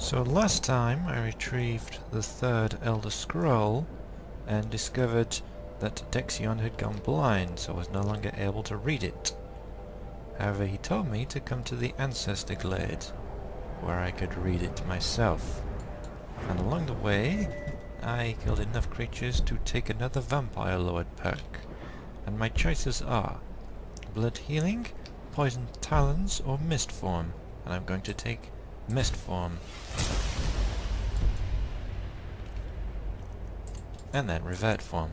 So last time I retrieved the third Elder Scroll and discovered that Dexion had gone blind, so I was no longer able to read it. However, he told me to come to the Ancestor Glade, where I could read it myself. And along the way, I killed enough creatures to take another Vampire Lord perk. And my choices are Blood Healing, Poison Talons, or Mist Form. And I'm going to take Mist Form. And then Revert Form.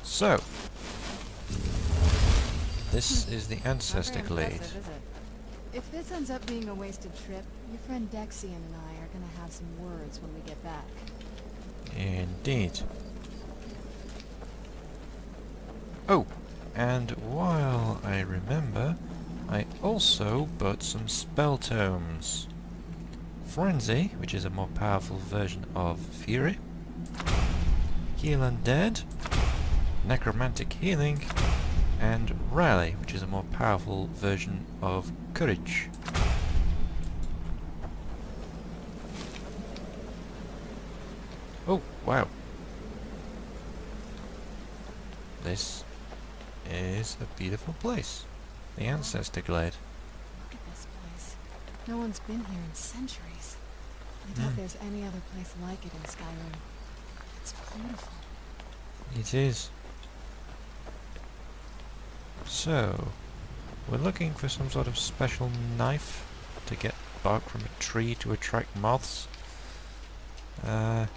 So, this is the Ancestor Glade. If this ends up being a wasted trip, your friend Dexion and I are gonna have some words when we get back. Indeed. Oh, and while I remember, I also bought some spell tomes. Frenzy, which is a more powerful version of Fury. Heal Undead. Necromantic Healing. And Rally, which is a more powerful version of Courage. Oh, wow. This is a beautiful place. The Ancestor Glade. Look at this place. No one's been here in centuries. I doubt there's any other place like it in Skyrim. It's beautiful. It is. So, we're looking for some sort of special knife to get bark from a tree to attract moths.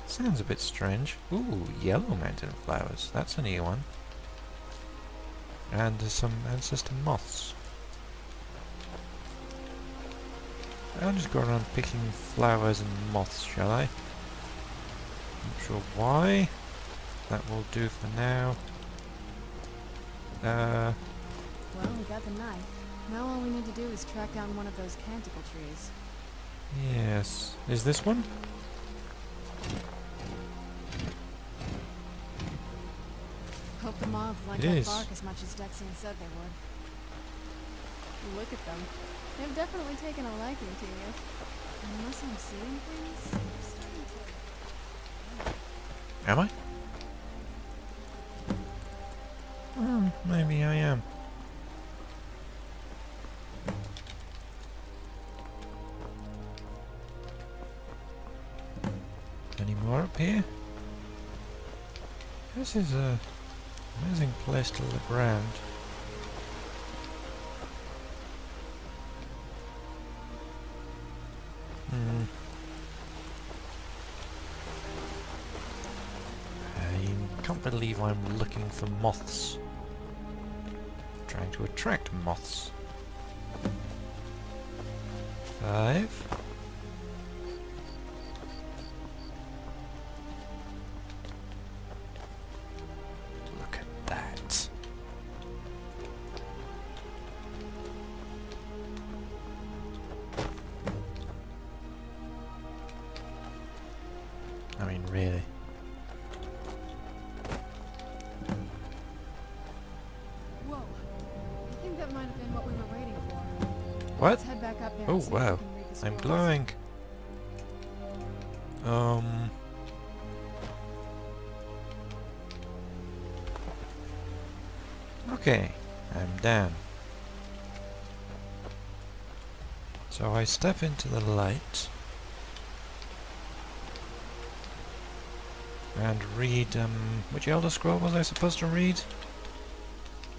Sounds a bit strange. Ooh, yellow mountain flowers. That's a new one. And there's some ancestor moths. I'll just go around picking flowers and moths, shall I? Not sure why. That will do for now. Well, we got the knife. Now all we need to do is track down one of those canticle trees. Yes. Is this one? Hope the moths like It that is. bark as much as Dexion said they would. Look at them. They've definitely taken a liking to you. Unless I'm seeing things, I'm starting to... Am I? Maybe I am. Any more up here? This is a amazing place to look around. I can't believe I'm looking for moths. Trying to attract moths. 5. Look at that. I mean, really. Whoa. I think that might have been what we were waiting for. What? Let's head back up there Oh and see if we wow, can read the I'm scrolls. glowing. Okay, I'm down. So I step into the light and read, which Elder Scroll was I supposed to read?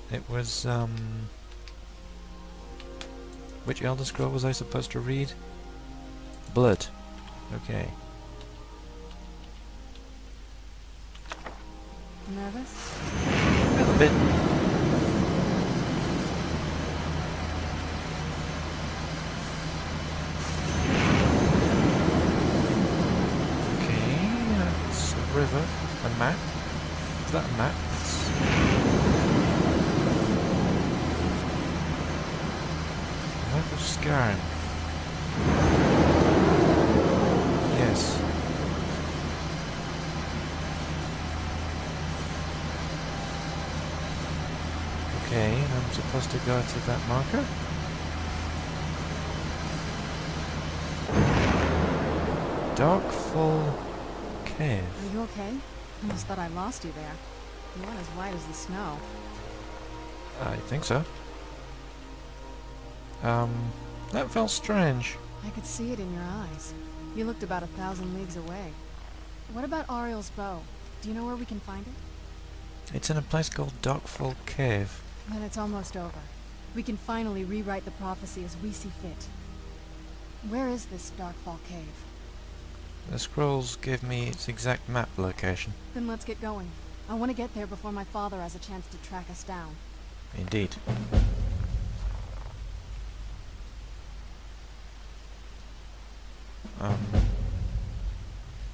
It was, which Elder Scroll was I supposed to read? Blood. Okay. Nervous? A little bit. Okay, that's a river. A map. Is that a map? Map of Skyrim. Yes. Okay, I'm supposed to go to that marker? Darkfall Cave. Are you okay? Almost thought I lost you there. You went as white as the snow. I think so. That felt strange. I could see it in your eyes. You looked about 1,000 leagues away. What about Ariel's bow? Do you know where we can find it? It's in a place called Darkfall Cave. Then it's almost over. We can finally rewrite the prophecy as we see fit. Where is this Darkfall Cave? The scrolls give me its exact map location. Then let's get going. I want to get there before my father has a chance to track us down. Indeed.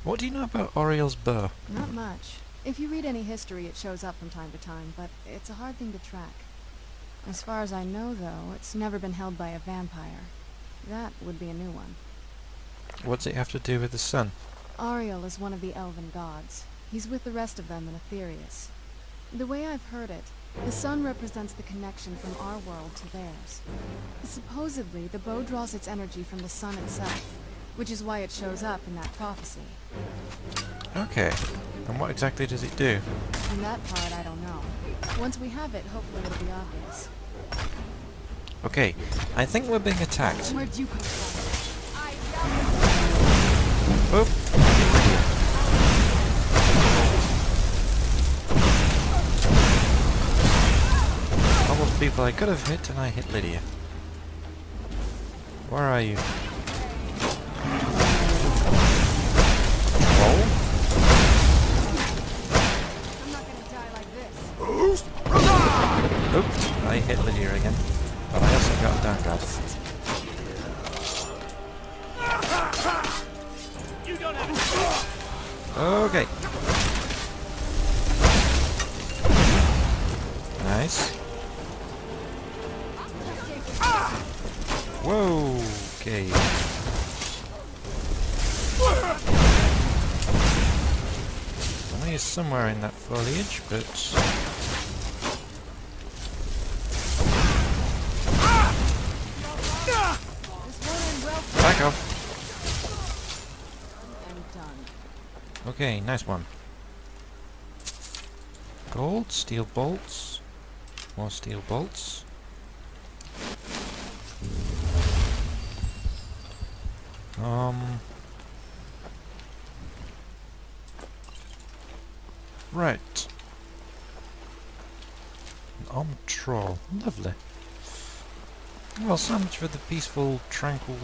What do you know about Oriel's bow? Not much. If you read any history, it shows up from time to time, but it's a hard thing to track. As far as I know, though, it's never been held by a vampire. That would be a new one. What's it have to do with the sun? Ariel is one of the elven gods. He's with the rest of them in Aetherius. The way I've heard it, the sun represents the connection from our world to theirs. Supposedly, the bow draws its energy from the sun itself, which is why it shows up in that prophecy. Okay. And what exactly does it do? And that part I don't know. Once we have it, hopefully it'll be obvious. Okay, I think we're being attacked. Where'd you come from? Oop! All the people I could have hit, and I hit Lydia. Where are you? Roll? I'm not gonna die like this. Oops, I hit Lydia again. But I also got Dark God. Okay. Nice. Whoa. Okay. Somebody is somewhere in that foliage, but back off. I'm done. Okay, nice one. Gold, steel bolts, more steel bolts. Right. An armored troll. Lovely. Well, so much for the peaceful, tranquil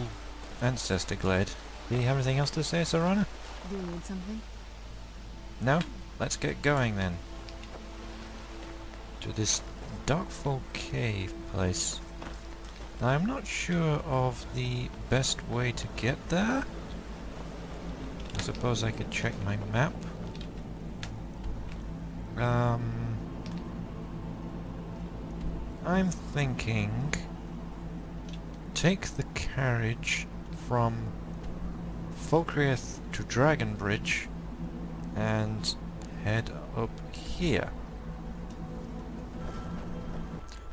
Ancestor Glade. Do you have anything else to say, Sarana? Do you need something? No? Let's get going then. To this Darkfall Cave place. Now, I'm not sure of the best way to get there. I suppose I could check my map. I'm thinking take the carriage from Folcrieth to Dragonbridge and head up here.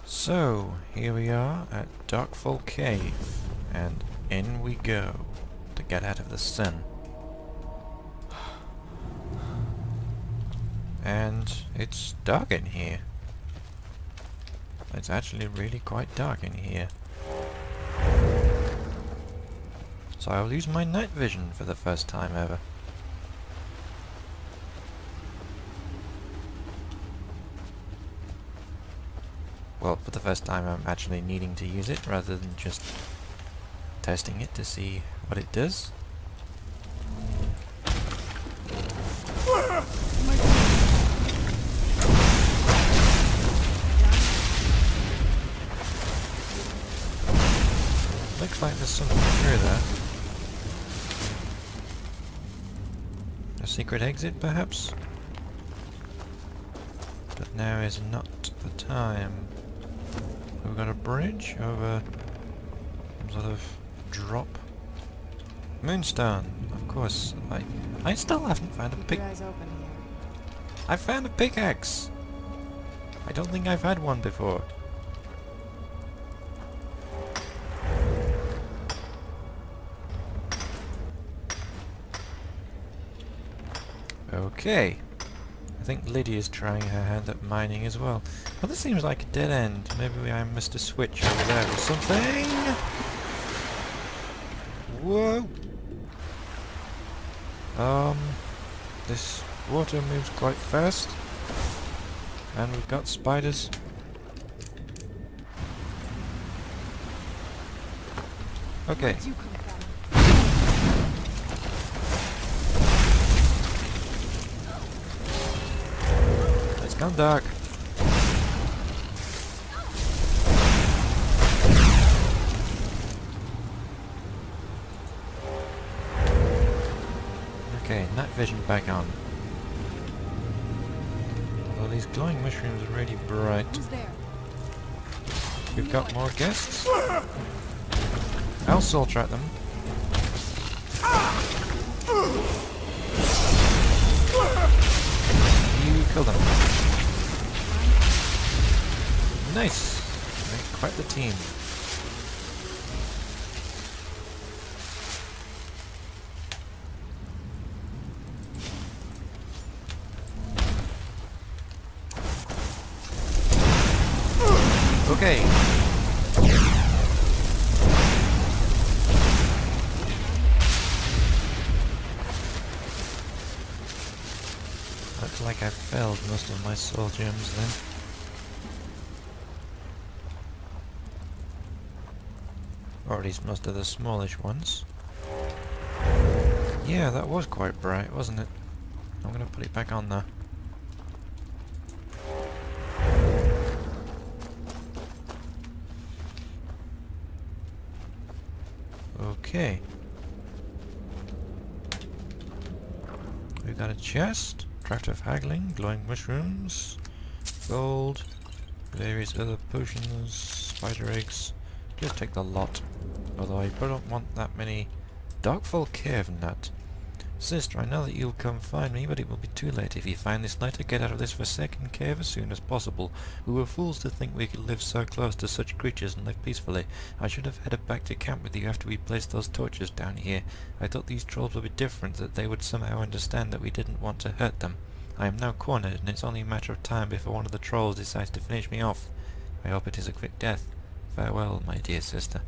So, here we are at Darkfall Cave, and in we go to get out of the sun. And it's dark in here. It's actually really quite dark in here. So I'll use my night vision for the first time ever. Well, for the first time I'm actually needing to use it rather than just testing it to see what it does. Looks like there's something through there. A secret exit, perhaps? But now is not the time. We've got a bridge over some sort of drop. Moonstone, of course. I still haven't found a Keep pick. your eyes open here. I found a pickaxe! I don't think I've had one before. Okay. I think Lydia's trying her hand at mining as well. Well, this seems like a dead end. Maybe I missed a switch over there or something. Whoa. This water moves quite fast. And we've got spiders. Okay. Where'd you come from? It's gone dark. Okay, night vision back on. Well, these glowing mushrooms are really bright. Who's there? We've got more guests. I'll soul trap them. You kill them. Nice! Make quite the team. Okay. Looks like I failed most of my soul gems then. Or at least most of the smallish ones. Yeah, that was quite bright, wasn't it? I'm gonna put it back on there. Okay. We've got a chest, tract of haggling, glowing mushrooms, gold, various other potions, spider eggs. Just take the lot. Although I don't want that many. Darkfall Cave and that. Sister, I know that you'll come find me, but it will be too late. If you find this lighter, get out of this forsaken cave as soon as possible. We were fools to think we could live so close to such creatures and live peacefully. I should have headed back to camp with you after we placed those torches down here. I thought these trolls would be different, that they would somehow understand that we didn't want to hurt them. I am now cornered, and it's only a matter of time before one of the trolls decides to finish me off. I hope it is a quick death. Farewell, my dear sister.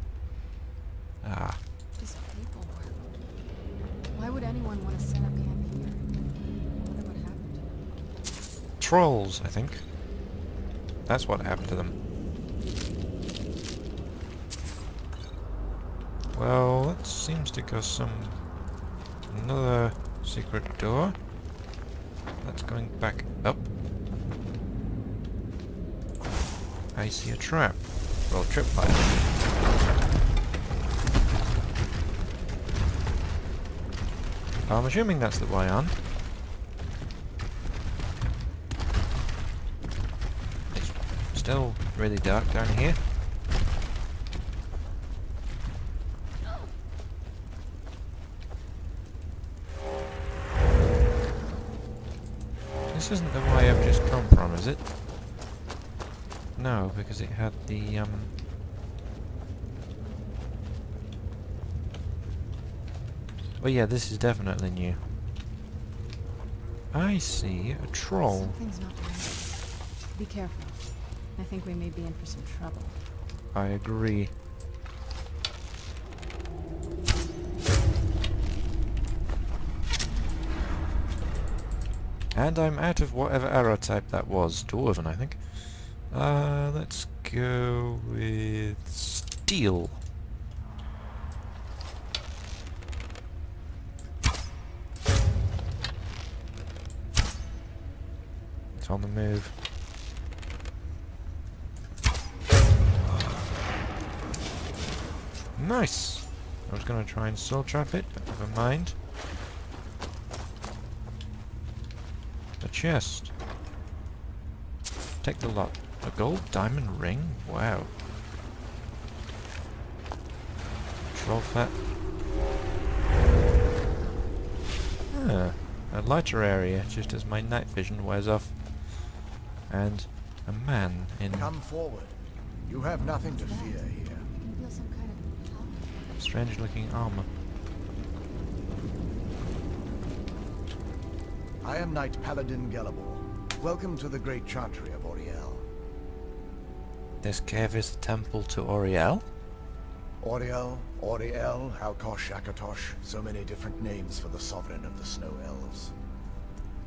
Ah. Just people work. Why would anyone want to set up camp here? I wonder what happened to them. Trolls, I think. That's what happened to them. Well, that seems to go another secret door. That's going back up. I see a trap. Well, tripwire. I'm assuming that's the way on. It's still really dark down here. This isn't the way I've just come from, is it? No, because it had the well, yeah, this is definitely new. I see a troll. Something's not right. Be careful. I think we may be in for some trouble. I agree. And I'm out of whatever arrow type that was. Dwarven, I think. Let's go with steel. It's on the move. Nice! I was going to try and soul trap it, but never mind. A chest. Take the lot. A gold diamond ring? Wow. Troll fat. Ah, a lighter area just as my night vision wears off. And a man in Come forward. You have nothing to fear here. I feel some kind of power. strange looking armor. I am Knight Paladin Gelabor. Welcome to the Great Chantry of Auriel. This cave is the temple to Auriel? Auriel, Auriel, Alkosh, Akatosh, so many different names for the sovereign of the Snow Elves.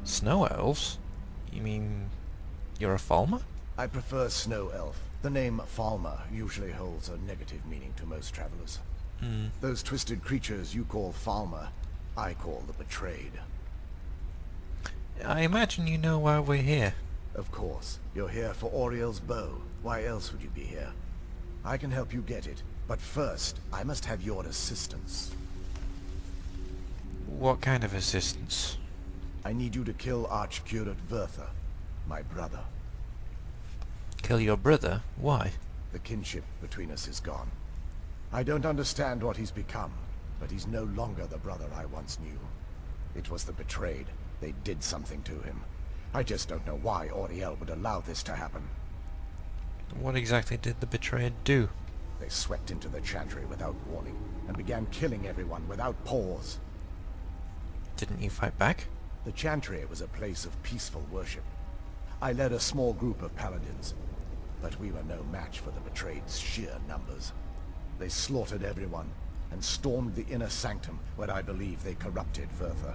Snow elves? You mean you're a Falmer? I prefer Snow Elf. The name Falmer usually holds a negative meaning to most travelers. Those twisted creatures you call Falmer, I call the Betrayed. I imagine you know why we're here. Of course, you're here for Auriel's bow. Why else would you be here? I can help you get it, but first, I must have your assistance. What kind of assistance? I need you to kill Archcurate Vertha, my brother. Kill your brother? Why? The kinship between us is gone. I don't understand what he's become, but he's no longer the brother I once knew. It was the Betrayed. They did something to him. I just don't know why Auriel would allow this to happen. What exactly did the Betrayed do? They swept into the Chantry without warning, and began killing everyone without pause. Didn't you fight back? The Chantry was a place of peaceful worship. I led a small group of paladins, but we were no match for the Betrayed's sheer numbers. They slaughtered everyone, and stormed the inner sanctum, where I believe they corrupted Vertha.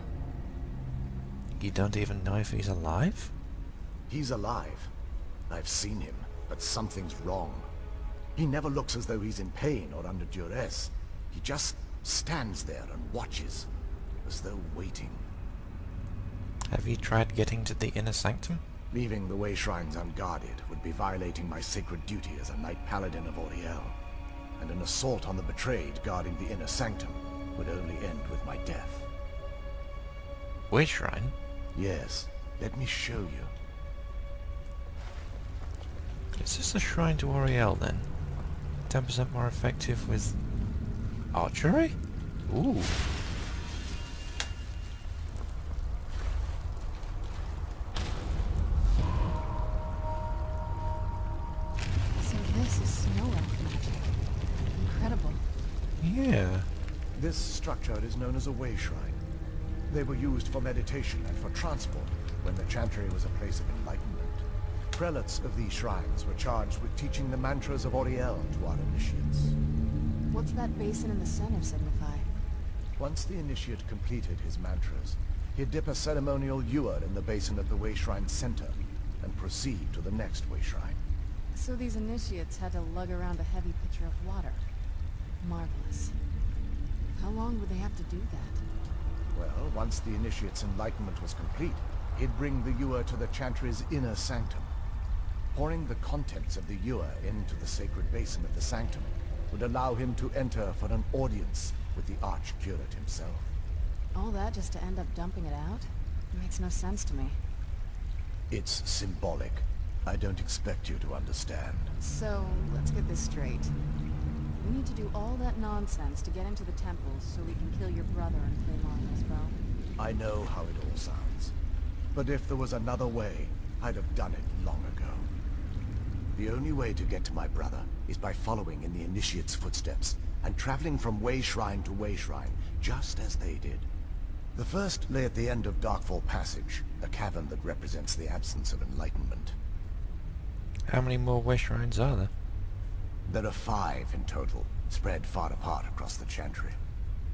You don't even know if he's alive? He's alive. I've seen him, but something's wrong. He never looks as though he's in pain or under duress. He just stands there and watches, as though waiting. Have you tried getting to the inner sanctum? Leaving the way shrines unguarded would be violating my sacred duty as a Knight Paladin of Auriel, and an assault on the Betrayed guarding the inner sanctum would only end with my death. Way shrine? Yes, let me show you. Is this a shrine to Auriel then? 10% more effective with archery? Ooh. So this is snow elf magic. Incredible. Yeah. This structure is known as a way shrine. They were used for meditation and for transport when the Chantry was a place of enlightenment. Prelates of these shrines were charged with teaching the mantras of Auriel to our initiates. What's that basin in the center signify? Once the initiate completed his mantras, he'd dip a ceremonial ewer in the basin at the way shrine's center and proceed to the next way shrine. So these initiates had to lug around a heavy pitcher of water. Marvelous. How long would they have to do that? Well, once the initiate's enlightenment was complete, he'd bring the ewer to the Chantry's inner sanctum. Pouring the contents of the ewer into the sacred basin of the sanctum would allow him to enter for an audience with the Archcurate himself. All that just to end up dumping it out? It makes no sense to me. It's symbolic. I don't expect you to understand. So, let's get this straight. We need to do all that nonsense to get into the temples so we can kill your brother and claim Auriel's bow. I know how it all sounds. But if there was another way, I'd have done it long ago. The only way to get to my brother is by following in the Initiate's footsteps and traveling from way shrine to way shrine, just as they did. The first lay at the end of Darkfall Passage, a cavern that represents the absence of enlightenment. How many more way shrines are there? There are 5 in total, spread far apart across the Chantry.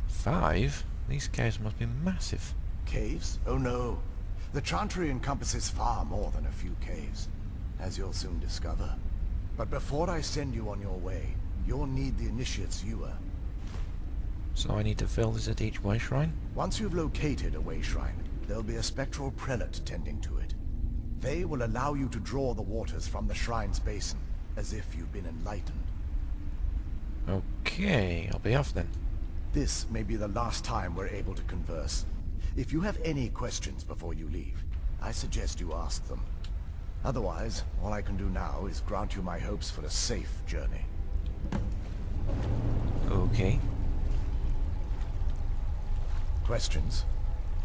5? These caves must be massive. Caves? Oh no. The Chantry encompasses far more than a few caves, as you'll soon discover. But before I send you on your way, you'll need the Initiate's ewer. So I need to fill this at each way shrine? Once you've located a way shrine, there'll be a spectral prelate tending to it. They will allow you to draw the waters from the shrine's basin, as if you've been enlightened. Okay, I'll be off then. This may be the last time we're able to converse. If you have any questions before you leave, I suggest you ask them. Otherwise, all I can do now is grant you my hopes for a safe journey. Okay. Questions?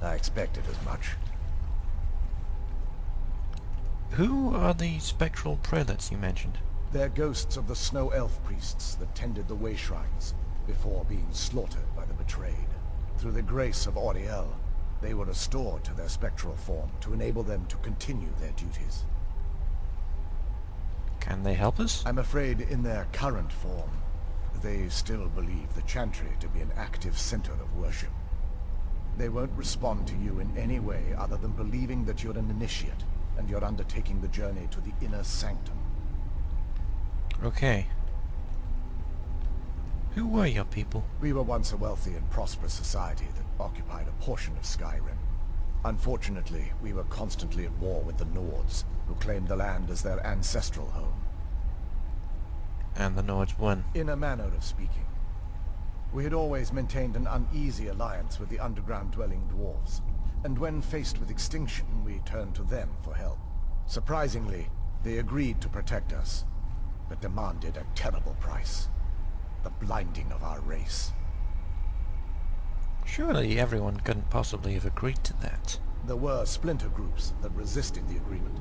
I expected as much. Who are the spectral prelates you mentioned? They're ghosts of the snow elf priests that tended the way shrines before being slaughtered by the Betrayed. Through the grace of Auriel, They were restored to their spectral form to enable them to continue their duties. Can they help us? I'm afraid in their current form, they still believe the Chantry to be an active center of worship. They won't respond to you in any way other than believing that you're an initiate, and you're undertaking the journey to the inner sanctum. Okay. Who were your people? We were once a wealthy and prosperous society that occupied a portion of Skyrim. Unfortunately, we were constantly at war with the Nords, who claimed the land as their ancestral home. And the Nords won. In a manner of speaking. We had always maintained an uneasy alliance with the underground-dwelling dwarves, and when faced with extinction, we turned to them for help. Surprisingly, they agreed to protect us, but demanded a terrible price. The blinding of our race. Surely everyone couldn't possibly have agreed to that. There were splinter groups that resisted the agreement,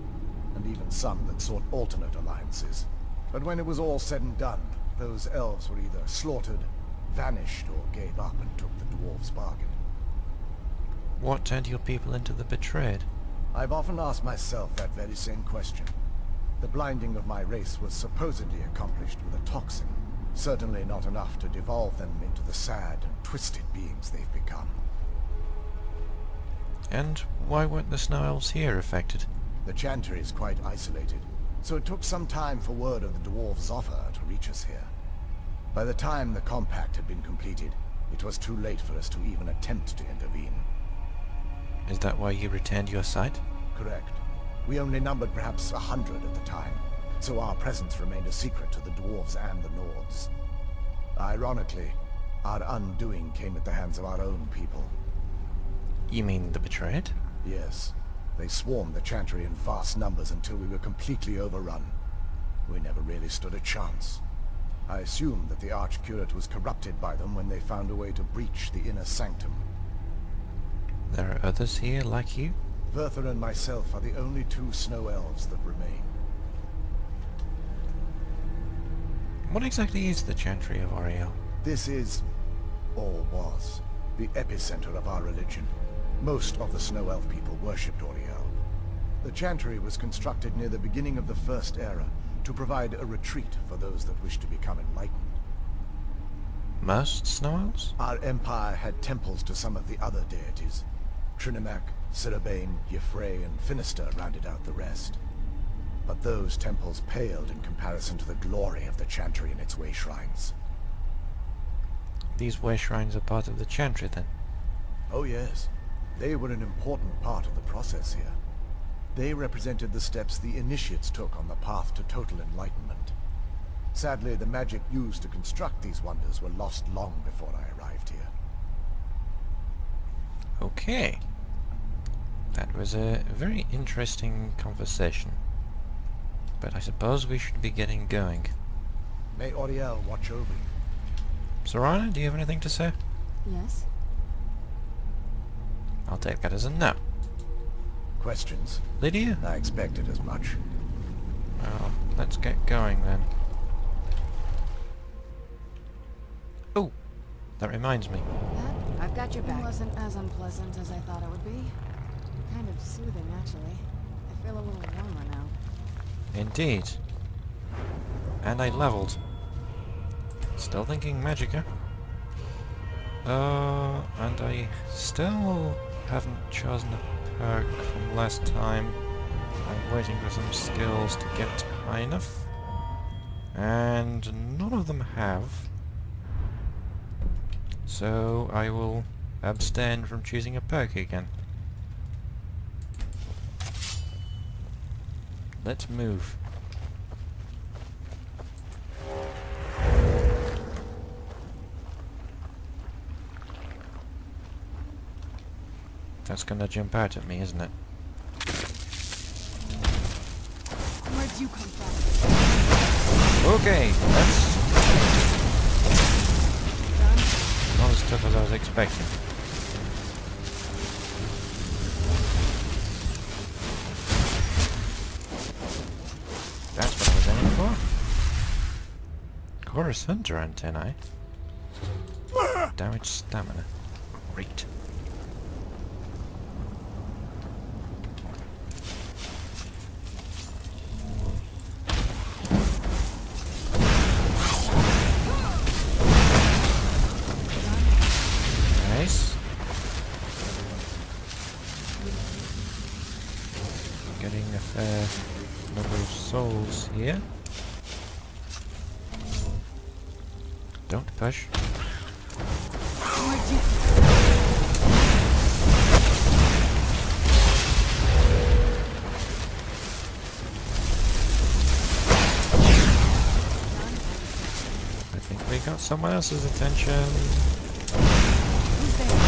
and even some that sought alternate alliances. But when it was all said and done, those elves were either slaughtered, vanished, or gave up and took the dwarves' bargain. What turned your people into the betrayed? I've often asked myself that very same question. The blinding of my race was supposedly accomplished with a toxin, certainly not enough to devolve them into the sad and twisted beings they've become. And why weren't the Snow Elves here affected? The Chantry is quite isolated, so it took some time for word of the dwarves' offer to reach us here. By the time the compact had been completed, it was too late for us to even attempt to intervene. Is that why you retained your site? Correct. We only numbered perhaps 100 at the time, so our presence remained a secret to the dwarves and the Nords. Ironically, our undoing came at the hands of our own people. You mean the betrayed? Yes. They swarmed the Chantry in vast numbers until we were completely overrun. We never really stood a chance. I assumed that the Archcurate was corrupted by them when they found a way to breach the inner sanctum. There are others here like you? Verther and myself are the only two Snow Elves that remain. What exactly is the Chantry of Oriel? This is, or was, the epicenter of our religion. Most of the Snow Elf people worshipped Oriel. The Chantry was constructed near the beginning of the First Era to provide a retreat for those that wished to become enlightened. Most Snow Elves? Our empire had temples to some of the other deities. Trinimac, Ciribane, Yffrey, and Finister rounded out the rest. But those temples paled in comparison to the glory of the Chantry and its way shrines. These way shrines are part of the Chantry then? Oh yes. They were an important part of the process here. They represented the steps the initiates took on the path to total enlightenment. Sadly, the magic used to construct these wonders were lost long before I arrived here. Okay. That was a very interesting conversation. But I suppose we should be getting going. May Oriel watch over you. Sorana, do you have anything to say? Yes? I'll take that as a no. Questions? Lydia? I expected as much. Well, let's get going then. Oh, that reminds me. That I've got your back. wasn't as unpleasant as I thought it would be. Kind of soothing, actually. I feel a little warmer now. Indeed. And I leveled. Still thinking Magicka. And I still haven't chosen a perk from last time. I'm waiting for some skills to get high enough. And none of them have. So I will abstain from choosing a perk again. Let's move. That's gonna jump out at me, isn't it? Where'd you come from? Okay, that's Done? not as tough as I was expecting. That's what I was aiming for. Chorus Hunter antennae. Damage stamina. Great. fair number of souls here. Don't push. I think we got someone else's attention. Who's there?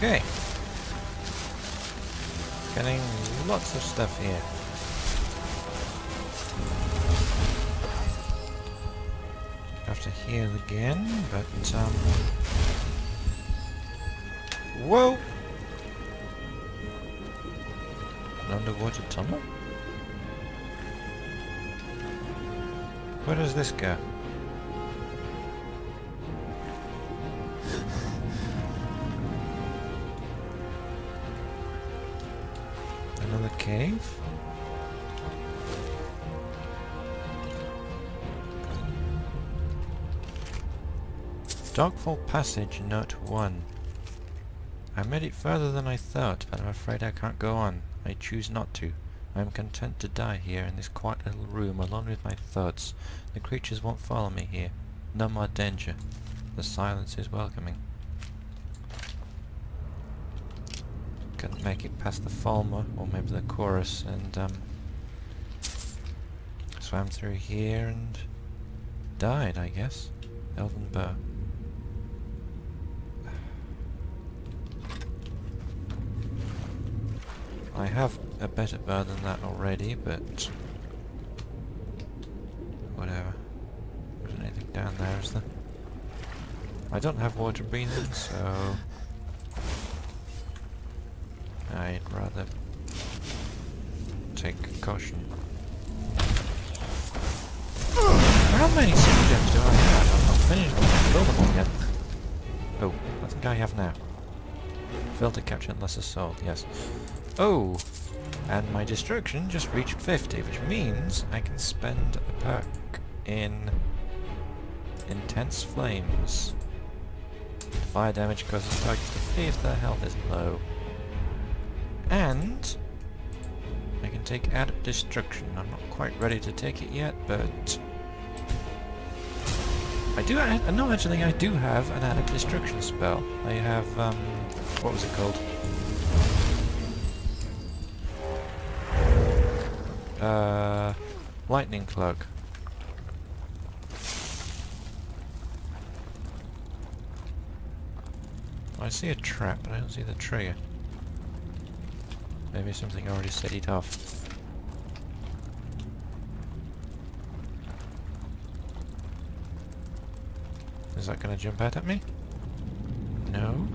Okay. Getting lots of stuff here. Have to heal again, but whoa! An underwater tunnel? Where does this go? Another cave? Darkfall Passage, Note 1. I made it further than I thought, but I'm afraid I can't go on. I choose not to. I am content to die here in this quiet little room alone with my thoughts. The creatures won't follow me here. No more danger. The silence is welcoming. Couldn't make it past the Falmer, or maybe the chorus, and swam through here and died, I guess. Elven Burr. I have a better bow than that already, but whatever. There's anything down there, is there? I don't have water breathing, so I'd rather take caution. How many super gems do I have? I'm not finished building them yet. Oh, I think I have now. Failed to capture lesser soul, yes. Oh, and my destruction just reached 50, which means I can spend a perk in Intense Flames. Fire damage causes targets to flee if their health is low. And I can take Adept Destruction. I'm not quite ready to take it yet, but I do. No, actually, I do have an Adept Destruction spell. I have what was it called? Lightning Cloak. I see a trap, but I don't see the trigger. Maybe something already set it off. Is that going to jump out at me? No.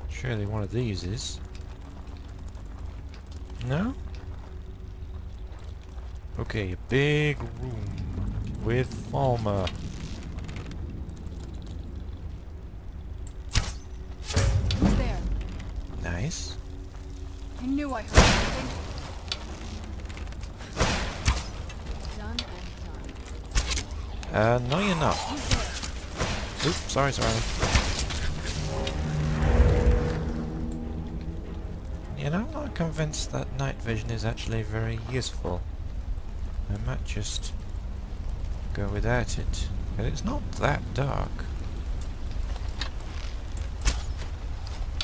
Surely one of these is. No? Okay, a big room with Falmer. Who's there? Nice. I knew I heard something. Done and done. No you're not. Who's there? Oops, sorry. You know, I'm not convinced that night vision is actually very useful. I might just go without it. But it's not that dark.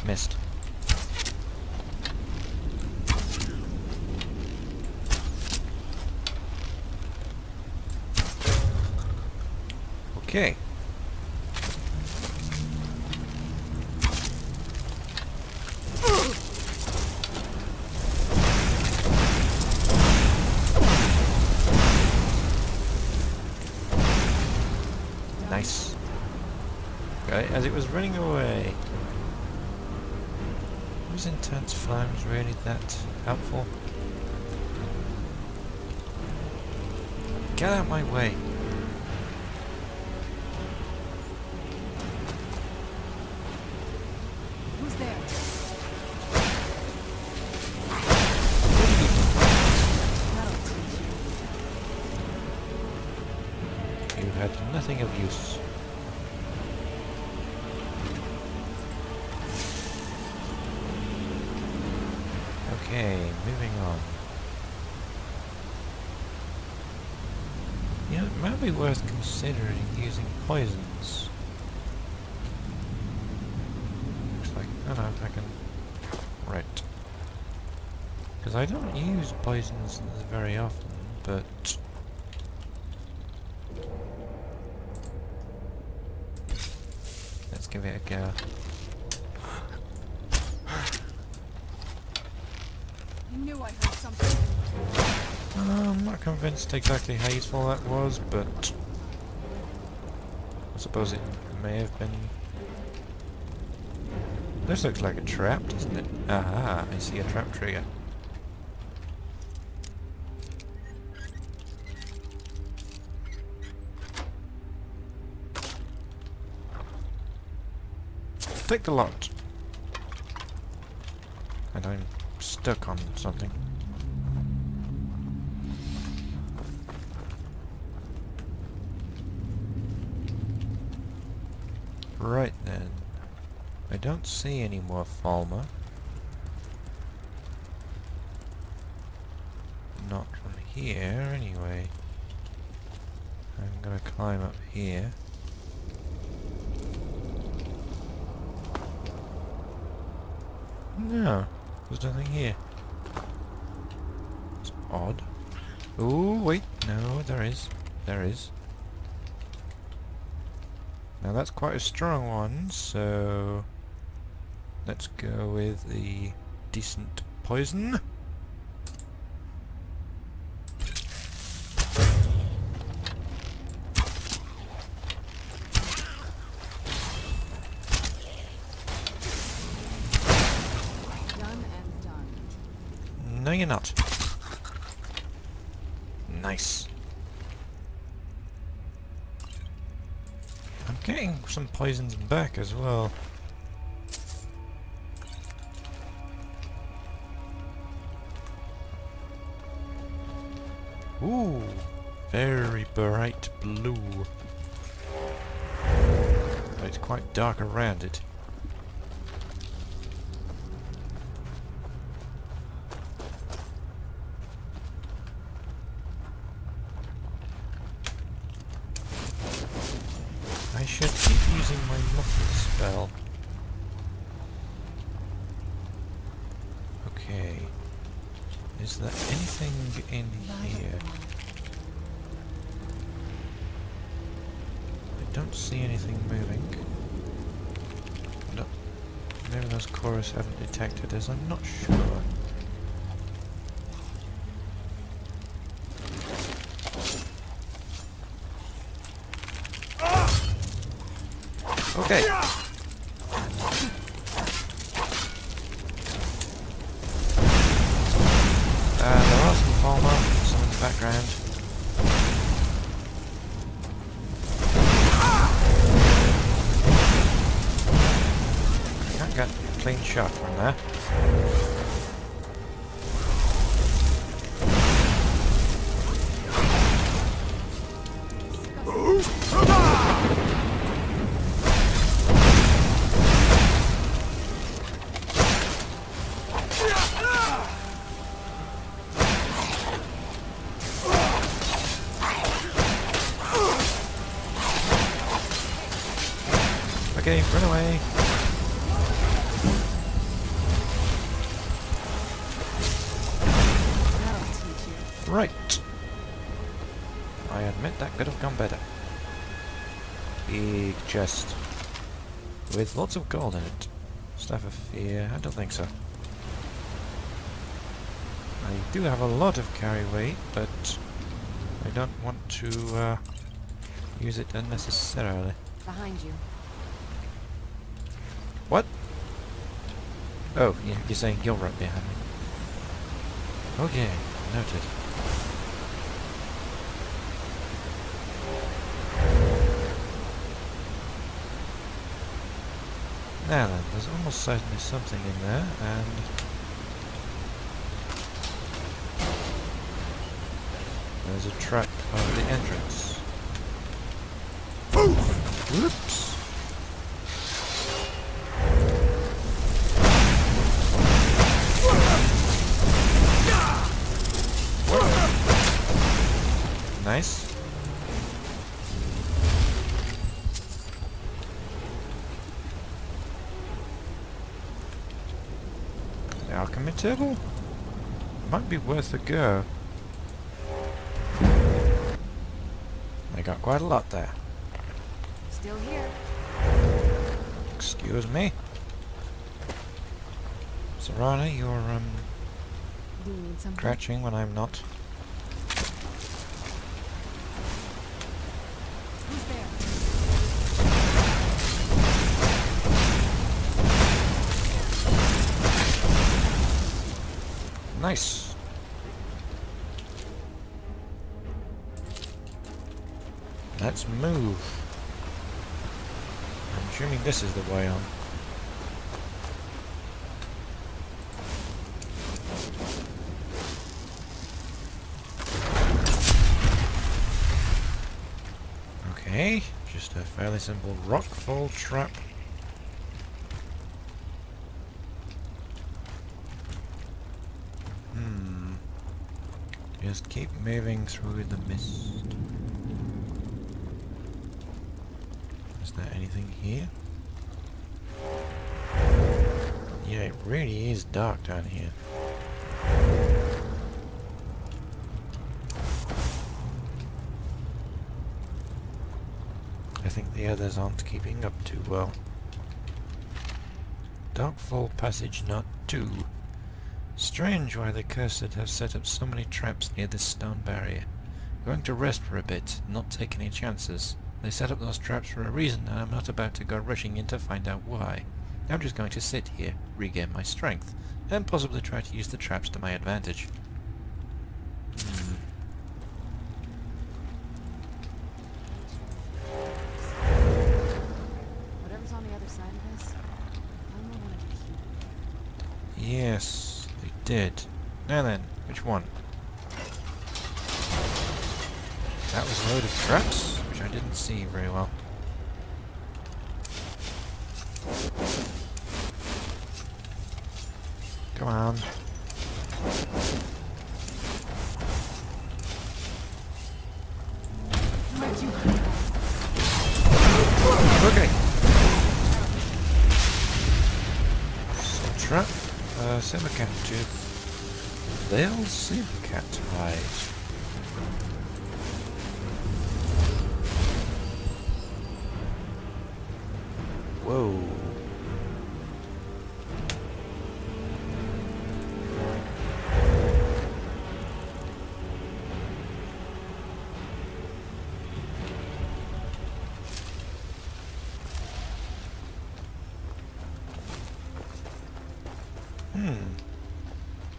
Missed. Okay. Nice. Okay, as it was running away. Was Intense Flames really that helpful? Get out of my way. Who's there? That'll teach you. You've had nothing of use. Okay, moving on. Yeah, it might be worth considering using poisons. Looks like, oh no, I can... Right. Because I don't use poisons very often, but... Let's give it a go. I knew I heard something. I'm not convinced exactly how useful that was, but I suppose it may have been. This looks like a trap, doesn't it? Aha, I see a trap trigger. Take the lot. And I'm stuck on something. Right then. I don't see any more Falmer. Not from here, anyway. I'm gonna climb up here. No, there's nothing here. It's odd. Ooh, wait, no, there is. There is. Now that's quite a strong one, so let's go with the decent poison. Done and done. No, you're not. Nice. I'm getting some poisons back as well. Ooh, very bright blue. But it's quite dark around it. I should keep using my muffle spell. Okay. Is there anything in here? I don't see anything moving. No. Maybe those chorus haven't detected us, I'm not sure. Okay. There are some Falmer, some in the background. I can't get a clean shot from there. Okay, run away. That'll teach you. Right. I admit that could have gone better. Big chest. With lots of gold in it. Staff of Fear, I don't think so. I do have a lot of carry weight, but I don't want to use it unnecessarily. Behind you. What? Oh, yeah, you're saying you're right behind me. Okay, noted. Now then, there's almost certainly something in there, and... there's a trap over the entrance. Whoops! Nice. The alchemy table? Might be worth a go. I got quite a lot there. Still here. Excuse me. Serana, you're Do you need something? crouching when I'm not. Who's there? Nice. Let's move. I'm assuming this is the way on. Okay, just a fairly simple rockfall trap. Just keep moving through the mist. Is there anything here? Yeah, it really is dark down here. I think the others aren't keeping up too well. Darkfall Passage Not 2. Strange why the Cursed have set up so many traps near this stone barrier. Going to rest for a bit, not take any chances. They set up those traps for a reason, and I'm not about to go rushing in to find out why. I'm just going to sit here, regain my strength, and possibly try to use the traps to my advantage. Whatever's on the other side of this, I don't want to keep. Yes, they did. Now then, which one? That was a load of traps, which I didn't see very well. Come on. Where'd you Okay. Soul trap. Silvercat tooth. Vale silvercat hide. Whoa.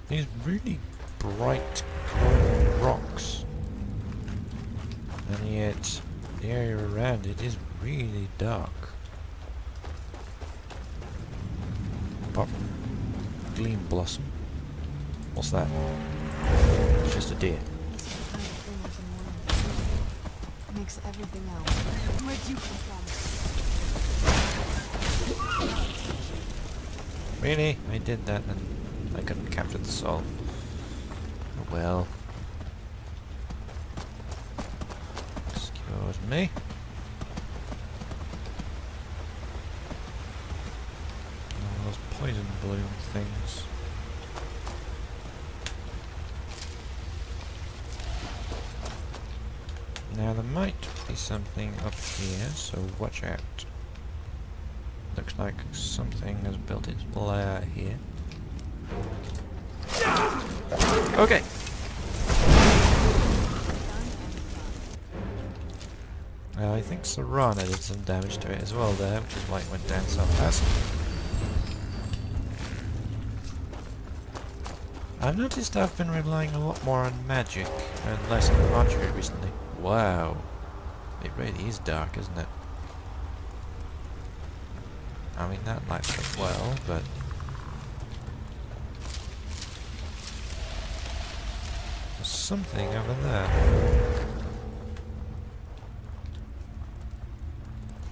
These really bright glowing rocks. And yet the area around it is really dark. Apart from Gleam Blossom. What's that? It's just a deer. Makes everything else. Where'd you come from? Really? I did that and I couldn't capture the soul. Oh well. Excuse me. Oh, those poison bloom things. Now there might be something up here, so watch out. Looks like something has built its lair here. Okay. I think Serana did some damage to it as well there, which is why it went down so fast. I've noticed I've been relying a lot more on magic and less on archery recently. Wow. It really is dark, isn't it? I mean, that lights up well, but... there's something over there. I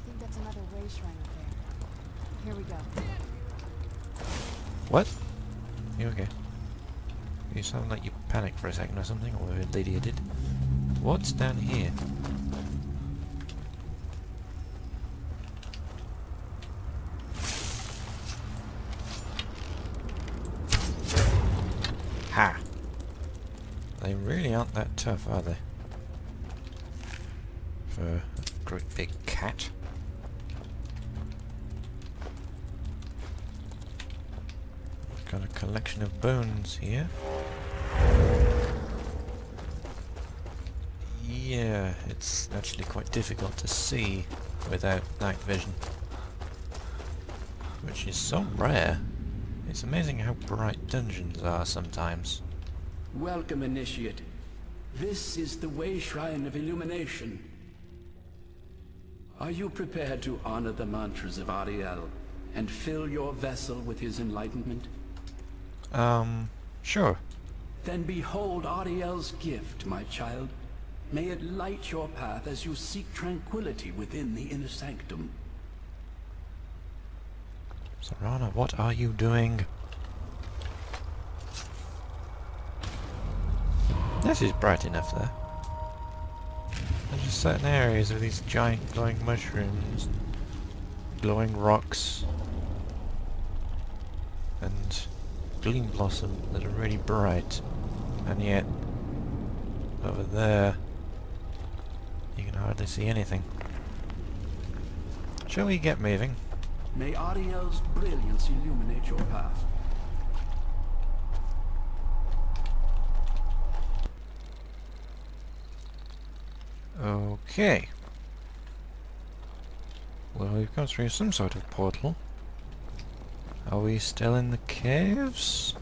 think that's another way shrine up there. Here we go. What? You okay? You sound like you panicked for a second or something, or Lydia did. What's down here? Ha! They really aren't that tough, are they? For a great big cat. Got a collection of bones here. Yeah, it's actually quite difficult to see without night vision. Which is so rare. It's amazing how bright dungeons are sometimes. Welcome, Initiate. This is the Way Shrine of Illumination. Are you prepared to honor the mantras of Ariel and fill your vessel with his enlightenment? Sure. Then behold Ariel's gift, my child. May it light your path as you seek tranquility within the inner sanctum. Serana, what are you doing? This is bright enough there. There's just certain areas of these giant glowing mushrooms, glowing rocks, and gleam blossom that are really bright, and yet over there you can hardly see anything. Shall we get moving? May Ariel's brilliance illuminate your path. Okay. Well, we've gone through some sort of portal. Are we still in the caves?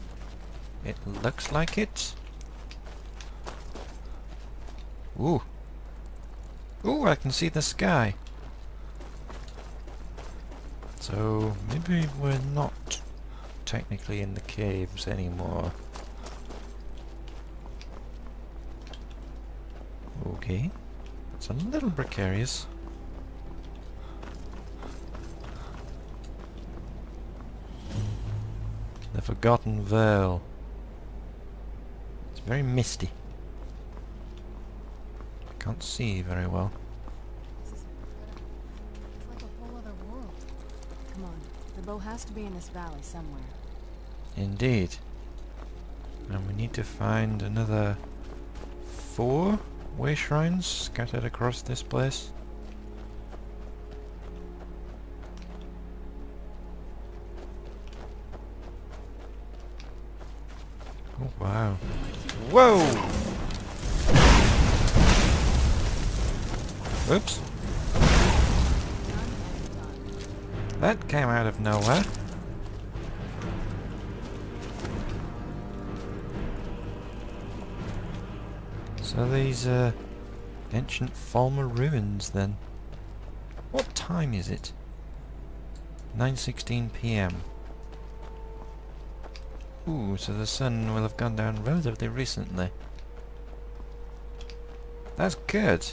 It looks like it. Ooh. Ooh, I can see the sky. So, maybe we're not technically in the caves anymore. Okay. It's a little precarious. The Forgotten Vale. It's very misty. I can't see very well. This is incredible. It's like a whole other world. Come on, the bow has to be in this valley somewhere. Indeed. And we need to find another 4 way shrines scattered across this place. Oh wow. Whoa! Oops. That came out of nowhere. So these ancient Falmer ruins then. What time is it? 9:16 PM. Ooh, so the sun will have gone down relatively recently. That's good.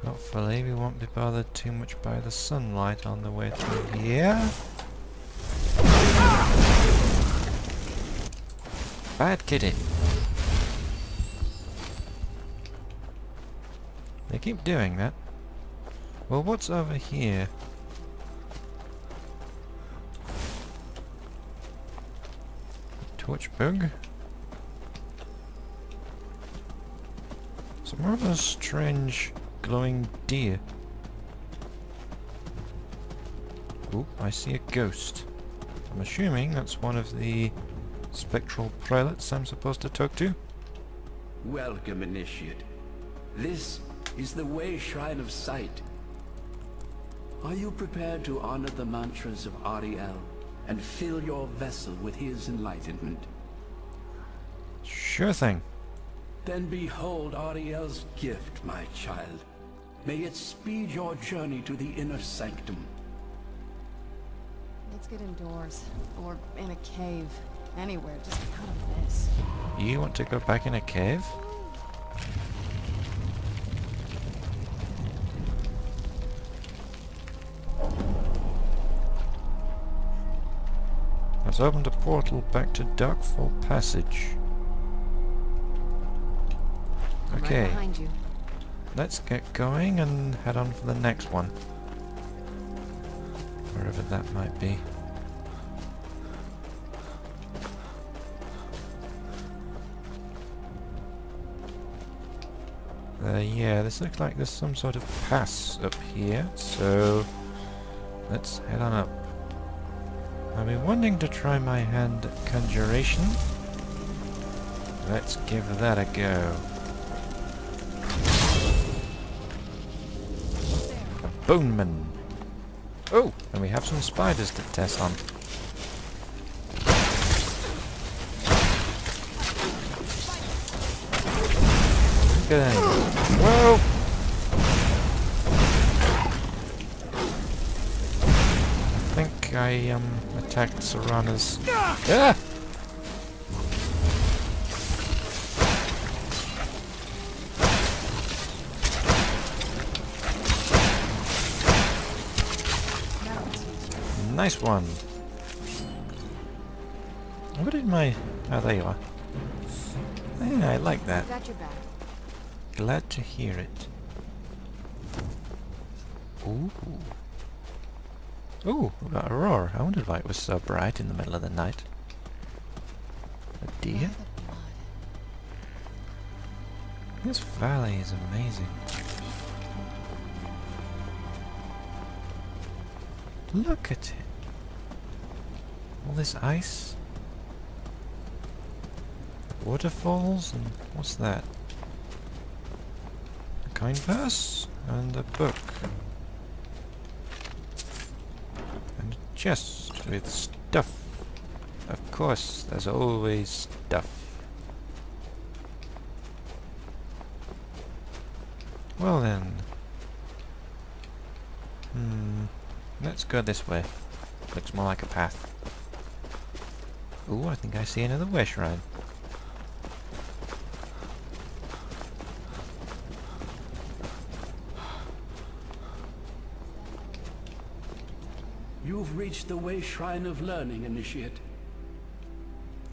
Hopefully we won't be bothered too much by the sunlight on the way through here. Bad kitty. They keep doing that. Well, what's over here? Torchbug. Some rather strange glowing deer. Ooh, I see a ghost. I'm assuming that's one of the spectral prelates I'm supposed to talk to. Welcome, Initiate. This is the Way Shrine of Sight. Are you prepared to honor the mantras of Ariel and fill your vessel with his enlightenment? Sure thing. Then behold Ariel's gift, my child. May it speed your journey to the inner sanctum. Let's get indoors. Or in a cave. Anywhere, just out of this. You want to go back in a cave? Let's open the portal back to Darkfall Passage. I'm Okay, right behind you. let's get going and head on for the next one. Wherever that might be. Yeah, this looks like there's some sort of pass up here, so let's head on up. I've been wanting to try my hand at conjuration. Let's give that a go. A boneman. Oh, and we have some spiders to test on. Look at them. Whoa! I think I attacked Serana's. Ah! Nice one. What did my... Oh, there you are. Yeah, I like that. Got your back. Glad to hear it. Ooh. Ooh, we got Aurora. I wondered why it was so bright in the middle of the night. A deer? The blood. This valley is amazing. Look at it. All this ice. Waterfalls and what's that? A coin purse and a book. And a chest with stuff. Of course, there's always stuff. Well then. Let's go this way. Looks more like a path. Ooh, I think I see another way shrine. You've reached the way shrine of learning, Initiate.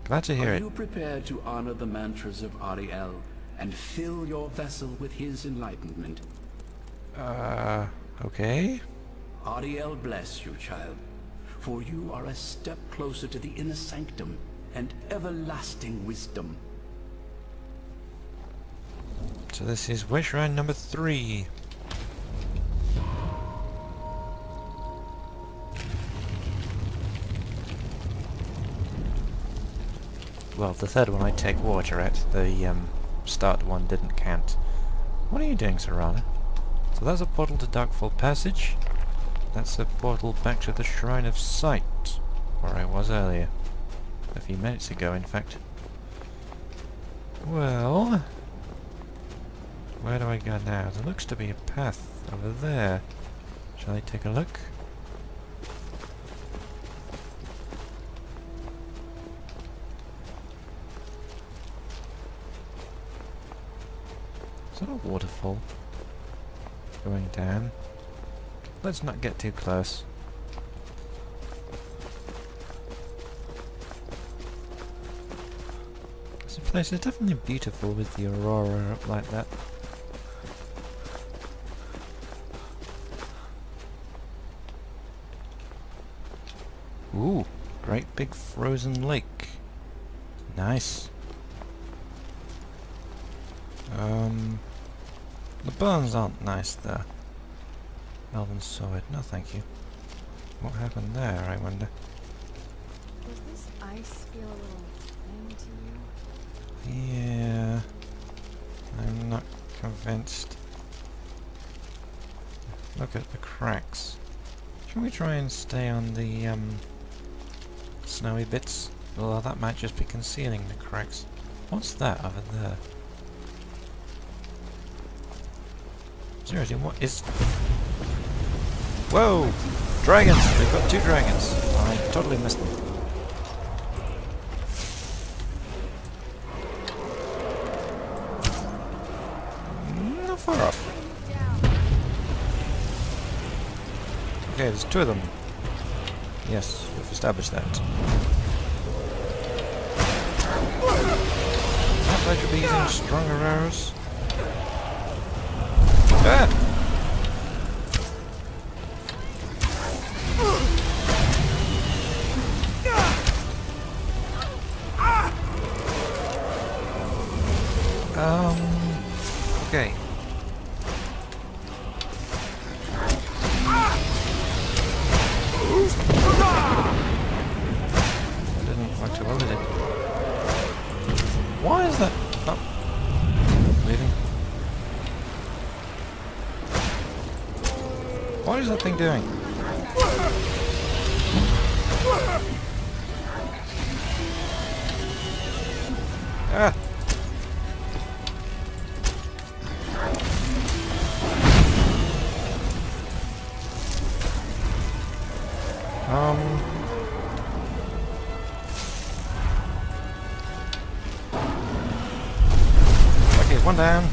Glad to hear Are it. you prepared to honor the mantras of Ariel and fill your vessel with his enlightenment? Okay. Ariel bless you, child, for you are a step closer to the inner sanctum and everlasting wisdom. So this is way shrine number 3. Well, the third one I take water at. The start one didn't count. What are you doing, Serana? So that's a portal to Darkfall Passage. That's a portal back to the Shrine of Sight, where I was earlier. A few minutes ago, in fact. Well, where do I go now? There looks to be a path over there. Shall I take a look? Is that a waterfall? Going down. Let's not get too close. This place is definitely beautiful with the aurora up like that. Ooh, great big frozen lake. Nice. The bones aren't nice though. Elven sword, no thank you. What happened there, I wonder? Does this ice feel a little thin to you? Yeah, I'm not convinced. Look at the cracks. Shall we try and stay on the snowy bits? Although that might just be concealing the cracks. What's that over there? Seriously, what is... Whoa! Dragons! We've got 2 dragons. I totally missed them. Not far off. Okay, there's 2 of them. Yes, we've established that. Perhaps I should be using stronger arrows. Ah! Okay. That didn't work too well, did it? Why is that not moving? What is that thing doing? Ah! Okay, one down.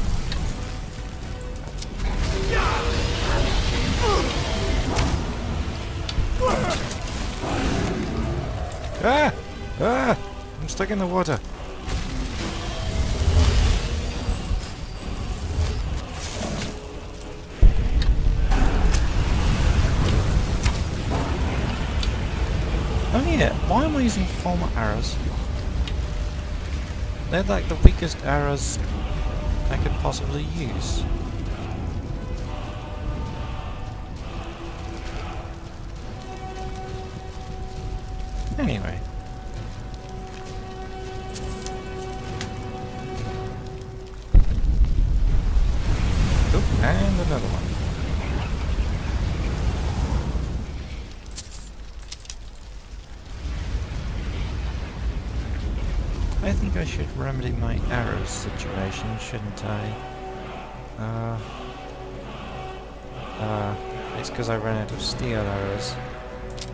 Ah! Ah! I'm stuck in the water. Oh yeah, why am I using former arrows? They're like the weakest arrows I could possibly use. Anyway. Oh, and another one. I think I should remedy my arrows situation, shouldn't I? It's because I ran out of steel arrows.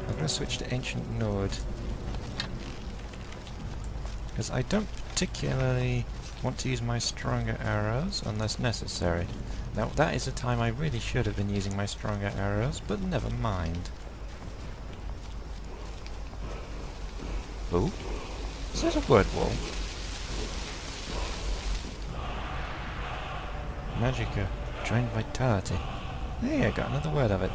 I'm going to switch to Ancient Node. Because I don't particularly want to use my stronger arrows unless necessary. Now that is a time I really should have been using my stronger arrows, but never mind. Ooh. Is that a word wall? Magica. Drain vitality. Hey, I got another word of it.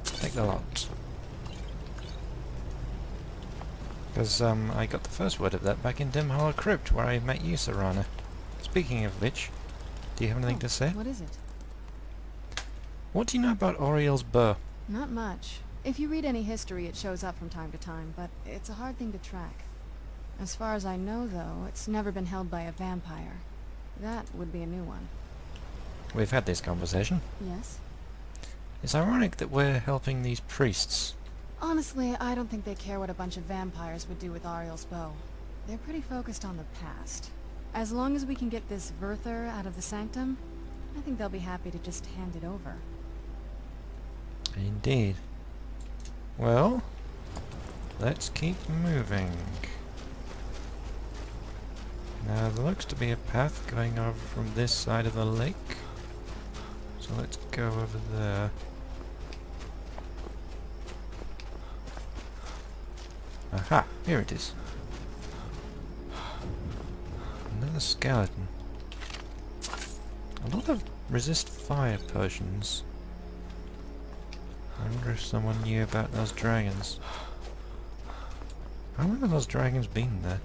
Take the lot. Because I got the first word of that back in Dim Hollow Crypt, where I met you, Serana. Speaking of which, do you have anything to say? What is it? What do you know about Oriel's bow? Not much. If you read any history, it shows up from time to time, but it's a hard thing to track. As far as I know, though, it's never been held by a vampire. That would be a new one. We've had this conversation. Yes? It's ironic that we're helping these priests. Honestly, I don't think they care what a bunch of vampires would do with Ariel's bow. They're pretty focused on the past. As long as we can get this Verther out of the Sanctum, I think they'll be happy to just hand it over. Indeed. Well, let's keep moving. Now there looks to be a path going over from this side of the lake. So let's go over there. Aha! Here it is. Another skeleton. A lot of resist fire potions. I wonder if someone knew about those dragons. How long have those dragons been there?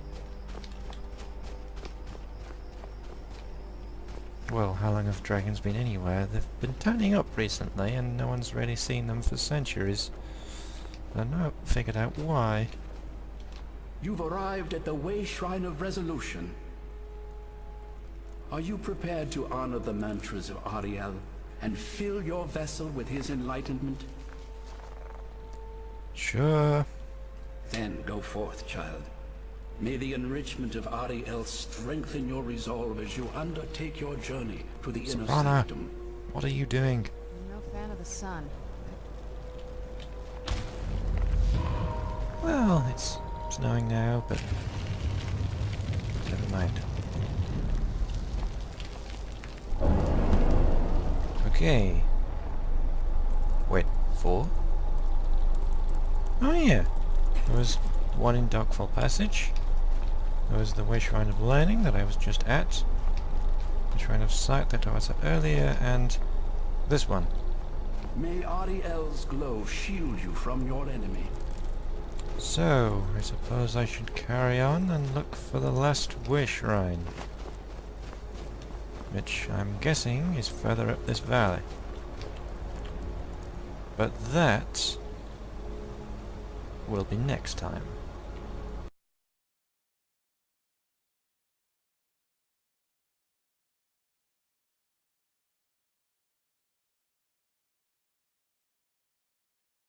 Well, how long have dragons been anywhere? They've been turning up recently and no one's really seen them for centuries. I've not figured out why. You've arrived at the Way Shrine of Resolution. Are you prepared to honor the mantras of Ariel and fill your vessel with his enlightenment? Sure. Then go forth, child. May the enrichment of Ariel strengthen your resolve as you undertake your journey to the inner Savannah. sanctum. What are you doing? I'm no fan of the sun. Well, it's snowing now, but never mind. Okay. Wait, 4? Oh yeah. There was one in Darkfall Passage. There was the Way Shrine of Learning that I was just at. The Shrine of Sight that I was at earlier, and this one. May Ariel's glow shield you from your enemy. So, I suppose I should carry on and look for the last Way Shrine. Which I'm guessing is further up this valley. But that will be next time.